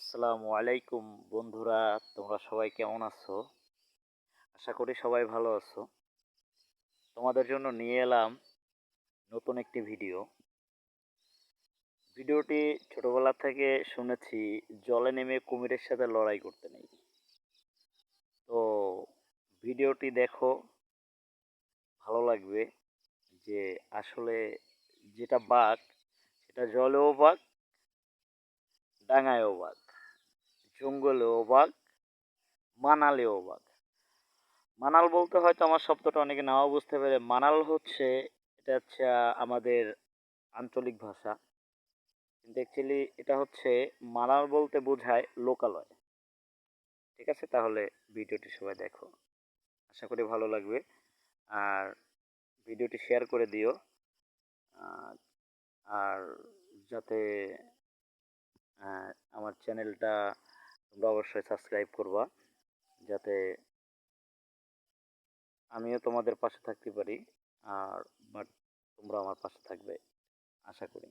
আসসালামু আলাইকুম বন্ধুরা, তোমরা সবাই কেমন আছো? আশা করি সবাই ভালো আছো। তোমাদের জন্য নিয়ে এলাম নতুন একটি ভিডিও। ভিডিওটি ছোটবেলা থেকে শুনেছি, জলে নেমে কুমিরের সাথে লড়াই করতে নেই। তো ভিডিওটি দেখো, ভালো লাগবে যে আসলে যেটা বাঘ সেটা জলেও বাঘ, ডাঙায়ও বাঘ, জঙ্গলেও বাঘ, মানালেও বাঘ। মানাল বলতে হয়তো আমার শব্দটা অনেকে নাও বুঝতে পারে। মানাল হচ্ছে, এটা হচ্ছে আমাদের আঞ্চলিক ভাষা। কিন্তু অ্যাকচুয়ালি এটা হচ্ছে, মানাল বলতে বোঝায় লোকালয়। ঠিক আছে, তাহলে ভিডিওটি সবাই দেখো, আশা করি ভালো লাগবে। আর ভিডিওটি শেয়ার করে দিও। আহ, আর যাতে আমার চ্যানেলটা তোমরা অবশ্যই সাবস্ক্রাইব করবা, যাতে আমিও তোমাদের পাশে থাকতে পারি। আর বাট তোমরা আমার পাশে থাকবে আশা করি।